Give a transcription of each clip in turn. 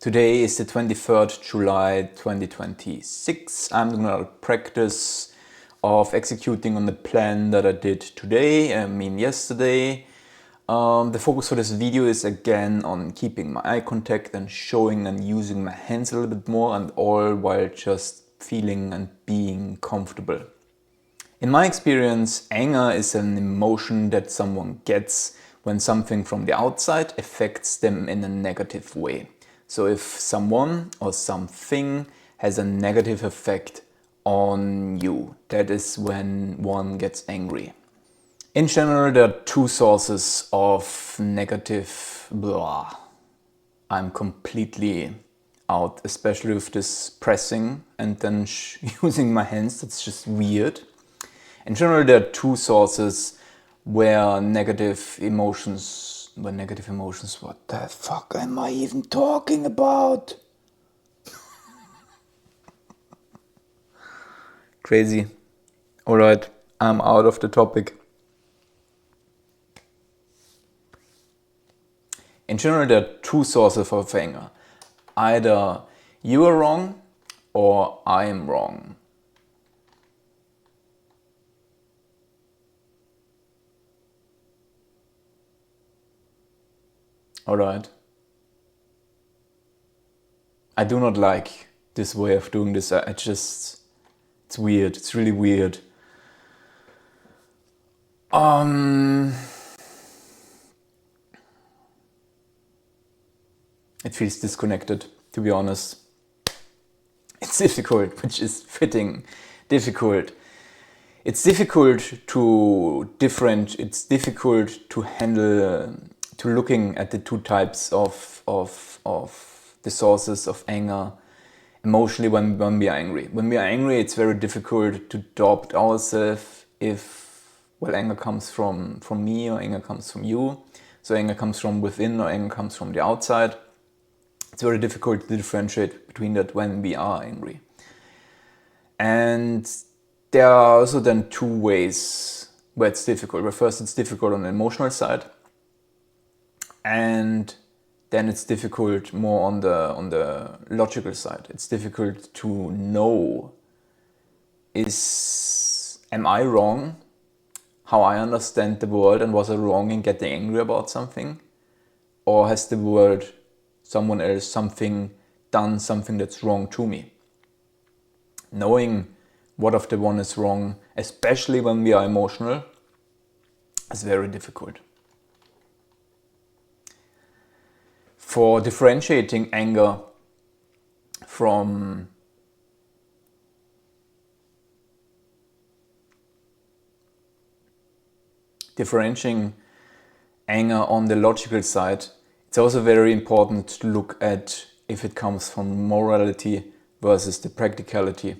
Today is the 23rd July 2026. I'm doing a practice of executing on the plan that I did today, yesterday. The focus for this video is again on keeping my eye contact and showing and using my hands a little bit more, and all while just feeling and being comfortable. In my experience, anger is an emotion that someone gets when something from the outside affects them in a negative way. So if someone or something has a negative effect on you, that is when one gets angry. In general, there are two sources of negative blah. I'm completely out, especially with this pressing and then using my hands. That's just weird. In general, there are two sources where negative emotions, what the fuck am I even talking about? Crazy. Alright, I'm out of the topic. In general, there are two sources of anger. Either you are wrong or I am wrong. Alright. I do not like this way of doing this. It's weird. It's really weird. It feels disconnected, to be honest. It's difficult, which is fitting. Difficult. It's difficult to it's difficult to handle, to looking at the two types of the sources of anger emotionally when we are angry. When we are angry, it's very difficult to doubt ourselves if, well, anger comes from me or anger comes from you. So anger comes from within or anger comes from the outside. It's very difficult to differentiate between that when we are angry. And there are also then two ways where it's difficult. Well, first, it's difficult on the emotional side, and then it's difficult more on the logical side. It's difficult to know, am I wrong? How I understand the world, and was I wrong in getting angry about something? Or has the world, someone else, done something that's wrong to me? Knowing what of the one is wrong, especially when we are emotional, is very difficult. For differentiating anger from on the logical side, it's also very important to look at if it comes from morality versus the practicality.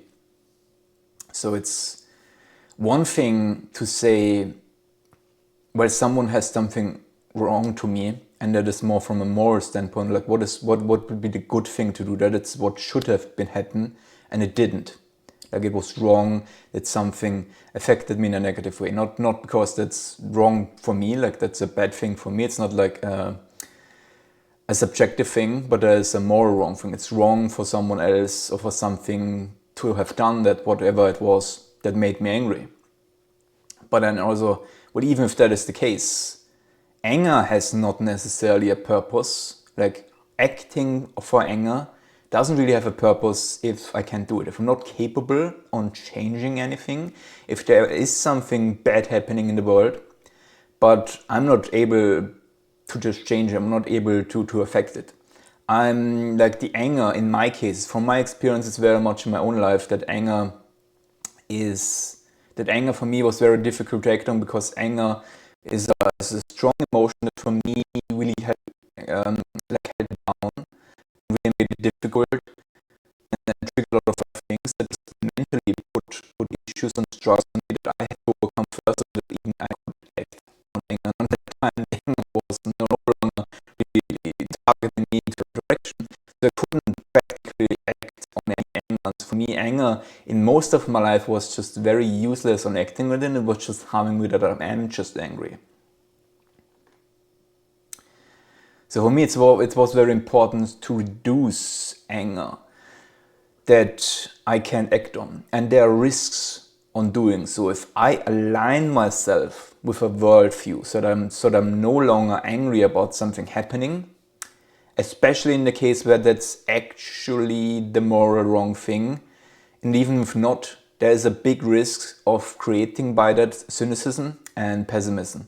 So it's one thing to say, well, someone has something wrong to me, and that is more from a moral standpoint, like what would be the good thing to do, that it's what should have been happen, and it didn't. Like it was wrong, that something affected me in a negative way. Not because that's wrong for me, like that's a bad thing for me. It's not like a subjective thing, but there's a moral wrong thing. It's wrong for someone else or for something to have done that, whatever it was, that made me angry. But then also, well, even if that is the case, anger has not necessarily a purpose. Like acting for anger doesn't really have a purpose if I can't do it. If I'm not capable on changing anything, if there is something bad happening in the world, but I'm not able to just change it, I'm not able to affect it. I'm like the anger in my case, from my experience, it's very much in my own life that anger for me was very difficult to act on, because anger is a strong emotion that for me really had held down, really made it difficult, and then triggered a lot of other things that mentally put issues and struggles on me that I had to overcome first, so that even I could act on anger. And at that time, the anger was no longer really targeting me into a direction, so I couldn't practically act on any anger. And for me, anger in most of my life was just very useless on acting with it. It was just harming me that I am just angry. So for me, it was very important to reduce anger that I can act on. And there are risks on doing so. If I align myself with a worldview so that I'm no longer angry about something happening, especially in the case where that's actually the moral wrong thing, and even if not, there is a big risk of creating by that cynicism and pessimism.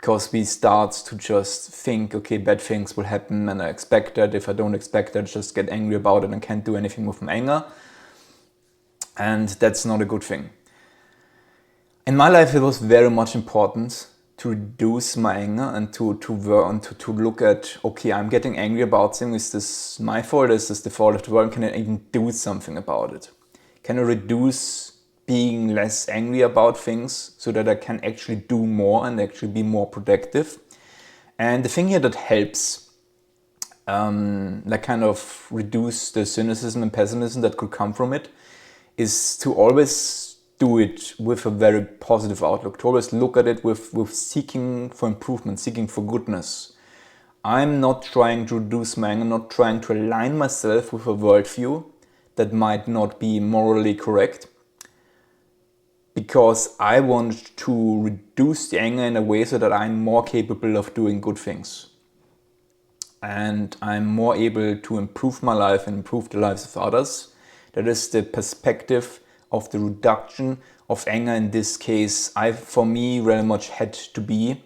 Because we start to just think, okay, bad things will happen and I expect that. If I don't expect that, just get angry about it and can't do anything with my anger. And that's not a good thing. In my life, it was very much important to reduce my anger and to look at, okay, I'm getting angry about something. Is this my fault? Is this the fault of the world? Can I even do something about it? Can I reduce being less angry about things so that I can actually do more and actually be more productive? And the thing here that helps, like kind of reduce the cynicism and pessimism that could come from it, is to always do it with a very positive outlook, to always look at it with seeking for improvement, seeking for goodness. I'm not trying to reduce my anger, not trying to align myself with a worldview that might not be morally correct, because I want to reduce the anger in a way so that I'm more capable of doing good things. And I'm more able to improve my life and improve the lives of others. That is the perspective of the reduction of anger in this case. For me, very much had to be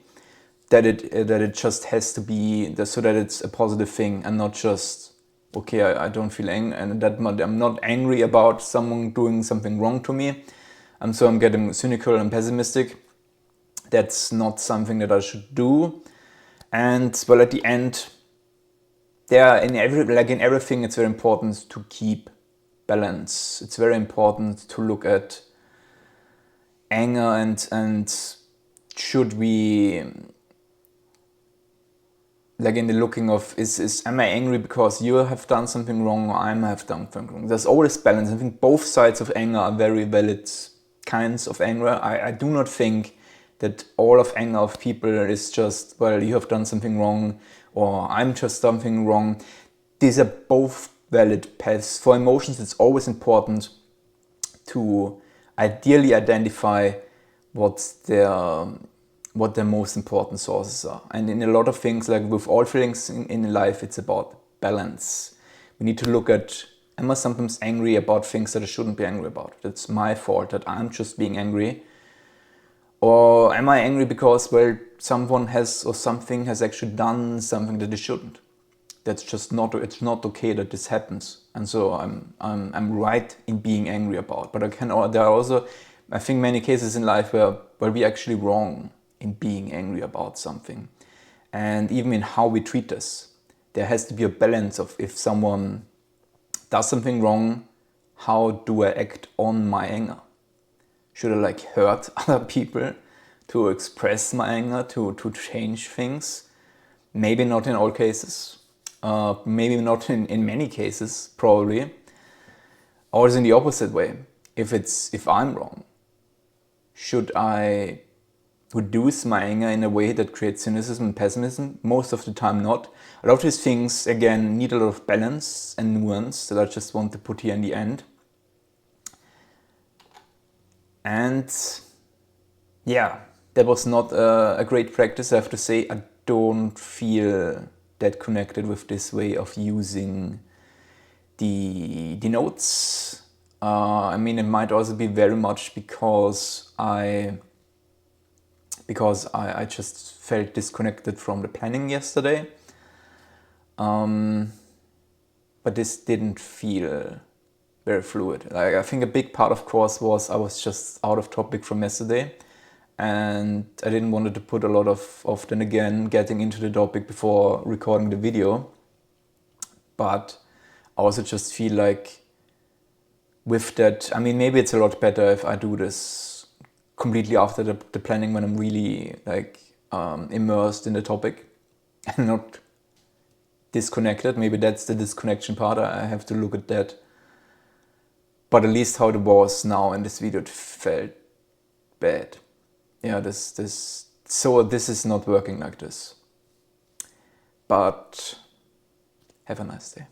that it just has to be so that it's a positive thing and not just, okay, I don't feel angry and that I'm not angry about someone doing something wrong to me. So I'm getting cynical and pessimistic. That's not something that I should do. And well, at the end, in everything, it's very important to keep balance. It's very important to look at anger and should we, like in the looking of, am I angry because you have done something wrong or I have done something wrong? There's always balance. I think both sides of anger are very valid kinds of anger. I do not think that all of anger of people is just, well, you have done something wrong or I'm just something wrong. These are both valid paths. For emotions, it's always important to ideally identify what their most important sources are. And in a lot of things, like with all feelings in life, it's about balance. We need to look at, am I sometimes angry about things that I shouldn't be angry about? That's my fault that I'm just being angry. Or am I angry because, well, someone has or something has actually done something that they shouldn't? That's just not, it's not okay that this happens. And so I'm right in being angry about. But there are also, I think, many cases in life where we're actually wrong in being angry about something. And even in how we treat this, there has to be a balance of, if someone does something wrong, how do I act on my anger? Should I hurt other people to express my anger, to change things? Maybe not in all cases. Maybe not in many cases, probably. Or is in the opposite way. If I'm wrong, should I reduce my anger in a way that creates cynicism and pessimism? Most of the time not. A lot of these things, again, need a lot of balance and nuance that I just want to put here in the end. And yeah, that was not a great practice, I have to say. I don't feel that connected with this way of using the notes. I mean, it might also be very much because I just felt disconnected from the planning yesterday. But this didn't feel very fluid. I think a big part, of course, was I was just out of topic from yesterday. And I didn't want to put a lot of then again getting into the topic before recording the video. But I also just feel like with that, I mean, maybe it's a lot better if I do this completely after the planning, when I'm really immersed in the topic and not disconnected. Maybe that's the disconnection part. I have to look at that. But at least how it was now in this video, it felt bad. Yeah, this is not working like this. but have a nice day.